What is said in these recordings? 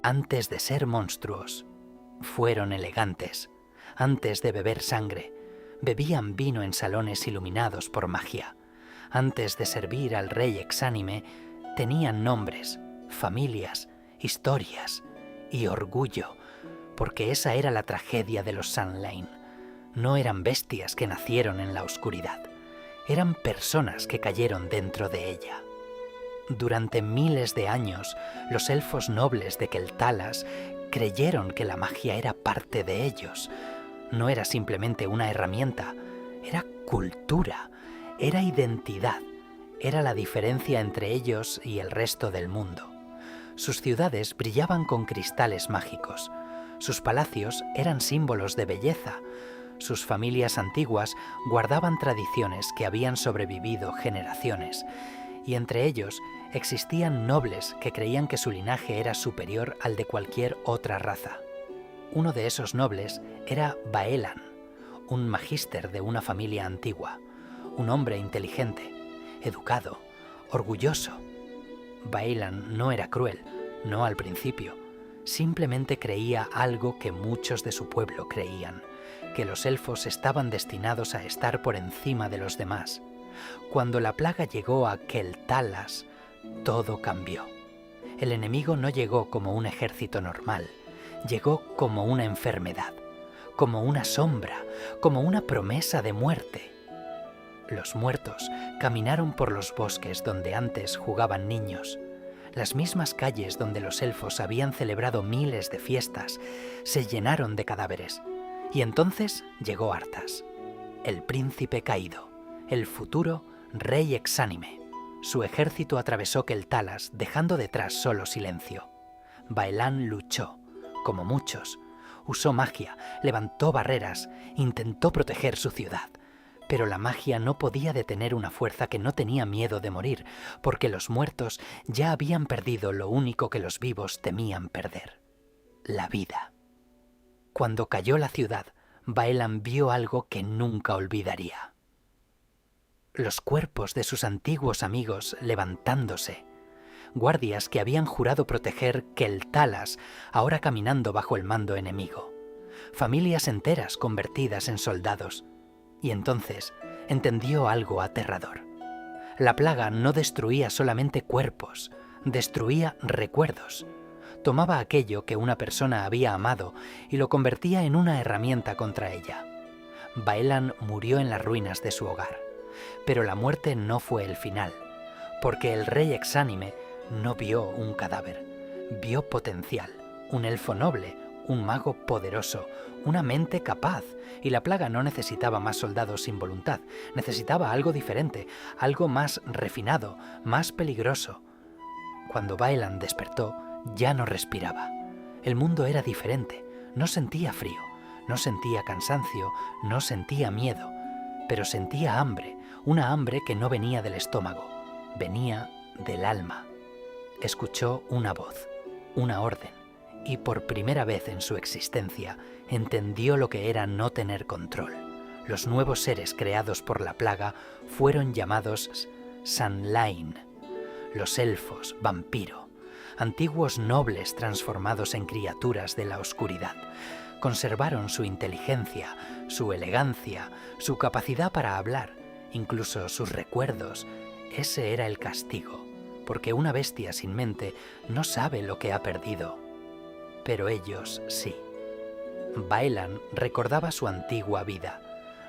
Antes de ser monstruos, fueron elegantes. Antes de beber sangre, bebían vino en salones iluminados por magia. Antes de servir al rey exánime, tenían nombres, familias, historias y orgullo, porque esa era la tragedia de los Sand Lane. No eran bestias que nacieron en la oscuridad, eran personas que cayeron dentro de ella. Durante miles de años, los elfos nobles de Quel'Thalas creyeron que la magia era parte de ellos. No era simplemente una herramienta, era cultura, era identidad, era la diferencia entre ellos y el resto del mundo. Sus ciudades brillaban con cristales mágicos, sus palacios eran símbolos de belleza, sus familias antiguas guardaban tradiciones que habían sobrevivido generaciones, y entre ellos existían nobles que creían que su linaje era superior al de cualquier otra raza. Uno de esos nobles era Baelan, un magíster de una familia antigua, un hombre inteligente, educado, orgulloso. Baelan no era cruel, no al principio, simplemente creía algo que muchos de su pueblo creían, que los elfos estaban destinados a estar por encima de los demás. Cuando la plaga llegó a Quel'Thalas, todo cambió. El enemigo no llegó como un ejército normal, llegó como una enfermedad, como una sombra, como una promesa de muerte. Los muertos caminaron por los bosques donde antes jugaban niños. Las mismas calles donde los elfos habían celebrado miles de fiestas se llenaron de cadáveres. Y entonces llegó Arthas, el príncipe caído, el futuro rey exánime. Su ejército atravesó Quel'Thalas, dejando detrás solo silencio. Baelan luchó, como muchos. Usó magia, levantó barreras, intentó proteger su ciudad. Pero la magia no podía detener una fuerza que no tenía miedo de morir, porque los muertos ya habían perdido lo único que los vivos temían perder: la vida. Cuando cayó la ciudad, Baelan vio algo que nunca olvidaría. Los cuerpos de sus antiguos amigos levantándose. Guardias que habían jurado proteger Quel'Thalas, ahora caminando bajo el mando enemigo. Familias enteras convertidas en soldados. Y entonces entendió algo aterrador. La plaga no destruía solamente cuerpos, destruía recuerdos. Tomaba aquello que una persona había amado y lo convertía en una herramienta contra ella. Baelan murió en las ruinas de su hogar. Pero la muerte no fue el final, porque el rey exánime no vio un cadáver, vio potencial, un elfo noble, un mago poderoso, una mente capaz, y la plaga no necesitaba más soldados sin voluntad, necesitaba algo diferente, algo más refinado, más peligroso. Cuando Baelan despertó, ya no respiraba. El mundo era diferente, no sentía frío, no sentía cansancio, no sentía miedo, pero sentía hambre, una hambre que no venía del estómago, venía del alma. Escuchó una voz, una orden, y por primera vez en su existencia entendió lo que era no tener control. Los nuevos seres creados por la plaga fueron llamados Sand Lane, los elfos vampiro, antiguos nobles transformados en criaturas de la oscuridad. Conservaron su inteligencia, su elegancia, su capacidad para hablar, incluso sus recuerdos. Ese era el castigo, porque una bestia sin mente no sabe lo que ha perdido. Pero ellos sí. Baelan recordaba su antigua vida,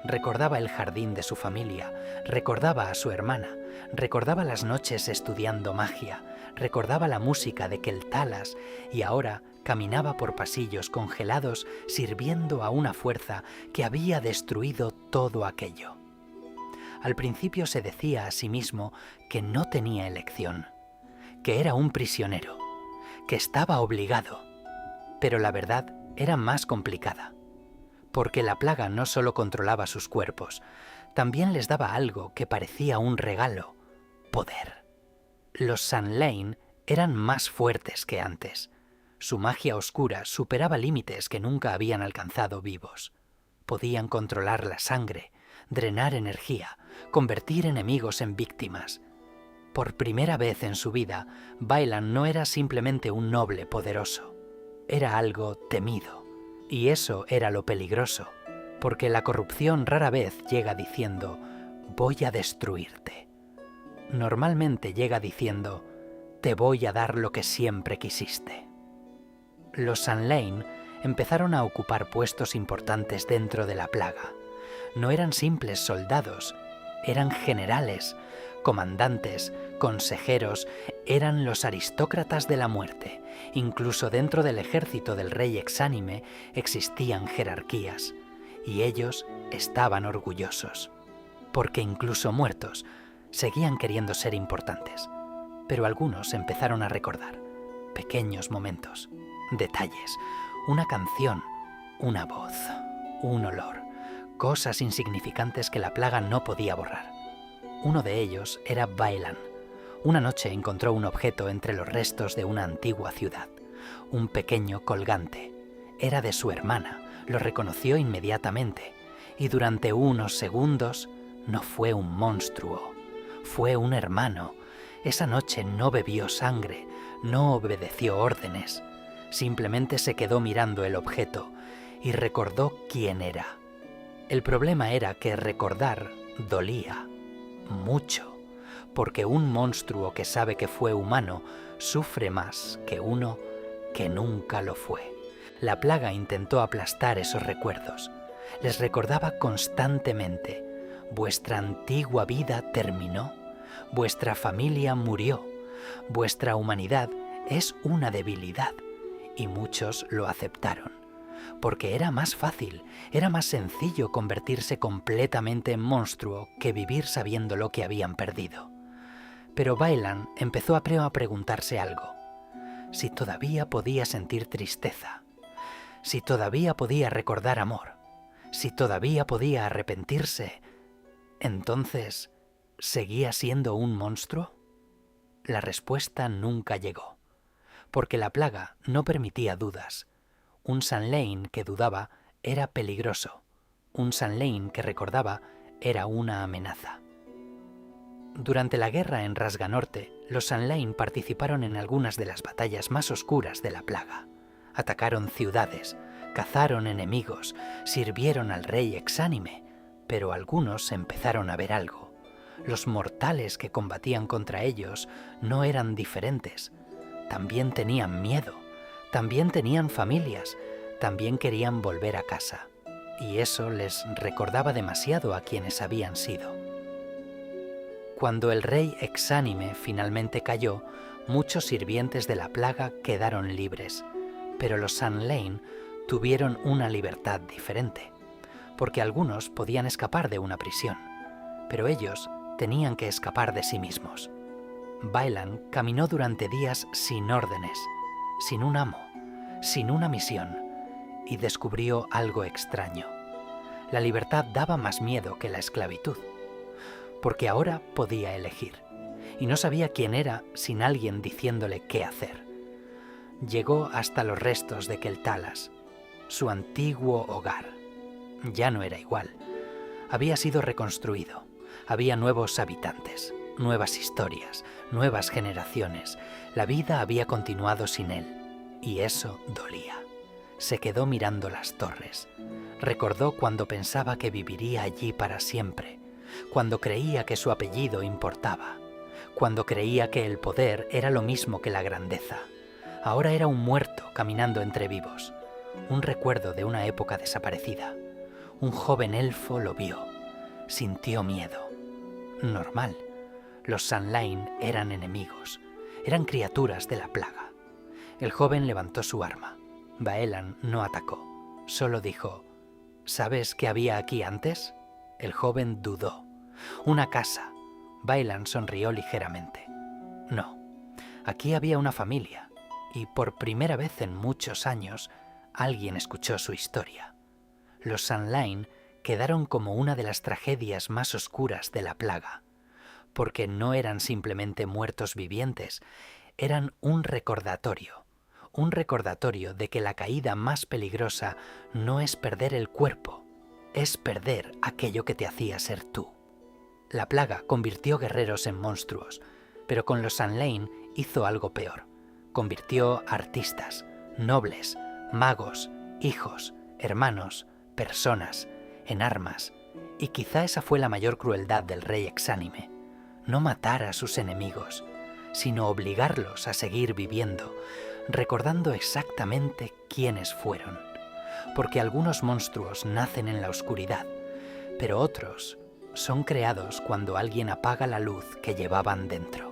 recordaba el jardín de su familia, recordaba a su hermana, recordaba las noches estudiando magia, recordaba la música de Quel'Thalas y ahora caminaba por pasillos congelados sirviendo a una fuerza que había destruido todo aquello. Al principio se decía a sí mismo que no tenía elección, que era un prisionero, que estaba obligado. Pero la verdad era más complicada, porque la plaga no solo controlaba sus cuerpos, también les daba algo que parecía un regalo: poder. Los Sand Lane eran más fuertes que antes. Su magia oscura superaba límites que nunca habían alcanzado vivos. Podían controlar la sangre, drenar energía, convertir enemigos en víctimas. Por primera vez en su vida, Baelan no era simplemente un noble poderoso. era algo temido, y eso era lo peligroso, porque la corrupción rara vez llega diciendo «voy a destruirte». Normalmente llega diciendo «te voy a dar lo que siempre quisiste». Los Sand Lane empezaron a ocupar puestos importantes dentro de la plaga. No eran simples soldados, eran generales, comandantes, consejeros, eran los aristócratas de la muerte. Incluso dentro del ejército del rey exánime existían jerarquías, y ellos estaban orgullosos, porque incluso muertos seguían queriendo ser importantes. Pero algunos empezaron a recordar pequeños momentos, detalles, una canción, una voz, un olor, cosas insignificantes que la plaga no podía borrar. Uno de ellos era Baelan. Una noche encontró un objeto entre los restos de una antigua ciudad, un pequeño colgante. Era de su hermana, lo reconoció inmediatamente, y durante unos segundos no fue un monstruo, fue un hermano. Esa noche no bebió sangre, no obedeció órdenes, simplemente se quedó mirando el objeto y recordó quién era. El problema era que recordar dolía mucho, porque un monstruo que sabe que fue humano sufre más que uno que nunca lo fue. La plaga intentó aplastar esos recuerdos. Les recordaba constantemente: vuestra antigua vida terminó, vuestra familia murió, vuestra humanidad es una debilidad, y muchos lo aceptaron, porque era más fácil, era más sencillo convertirse completamente en monstruo que vivir sabiendo lo que habían perdido. Pero Baelan empezó a preguntarse algo: si todavía podía sentir tristeza, si todavía podía recordar amor, si todavía podía arrepentirse, entonces, ¿seguía siendo un monstruo? La respuesta nunca llegó, porque la plaga no permitía dudas. Un Sand Lane que dudaba era peligroso. Un Sand Lane que recordaba era una amenaza. Durante la guerra en Rasganorte, los Sand Lane participaron en algunas de las batallas más oscuras de la plaga. Atacaron ciudades, cazaron enemigos, sirvieron al rey exánime, pero algunos empezaron a ver algo. Los mortales que combatían contra ellos no eran diferentes. También tenían miedo, también tenían familias, también querían volver a casa. Y eso les recordaba demasiado a quienes habían sido. Cuando el rey exánime finalmente cayó, muchos sirvientes de la plaga quedaron libres, pero los Sand Lane tuvieron una libertad diferente, porque algunos podían escapar de una prisión, pero ellos tenían que escapar de sí mismos. Baelan caminó durante días sin órdenes, sin un amo, sin una misión, y descubrió algo extraño. La libertad daba más miedo que la esclavitud, porque ahora podía elegir, y no sabía quién era sin alguien diciéndole qué hacer. Llegó hasta los restos de Keltalas, su antiguo hogar. Ya no era igual. Había sido reconstruido. Había nuevos habitantes, nuevas historias, nuevas generaciones. La vida había continuado sin él, y eso dolía. Se quedó mirando las torres. Recordó cuando pensaba que viviría allí para siempre, cuando creía que su apellido importaba, cuando creía que el poder era lo mismo que la grandeza. Ahora era un muerto caminando entre vivos, un recuerdo de una época desaparecida. Un joven elfo lo vio, sintió miedo. Normal, los Sand Lane eran enemigos, eran criaturas de la plaga. El joven levantó su arma. Baelan no atacó, solo dijo: ¿sabes qué había aquí antes? El joven dudó. Una casa. Baelan sonrió ligeramente. No, aquí había una familia, y por primera vez en muchos años alguien escuchó su historia. Los Sand Lane quedaron como una de las tragedias más oscuras de la plaga, porque no eran simplemente muertos vivientes, eran un recordatorio de que la caída más peligrosa no es perder el cuerpo, es perder aquello que te hacía ser tú. La plaga convirtió guerreros en monstruos, pero con los Sand Lane hizo algo peor. Convirtió artistas, nobles, magos, hijos, hermanos, personas, en armas, y quizá esa fue la mayor crueldad del rey exánime, no matar a sus enemigos, sino obligarlos a seguir viviendo, recordando exactamente quiénes fueron. Porque algunos monstruos nacen en la oscuridad, pero otros son creados cuando alguien apaga la luz que llevaban dentro.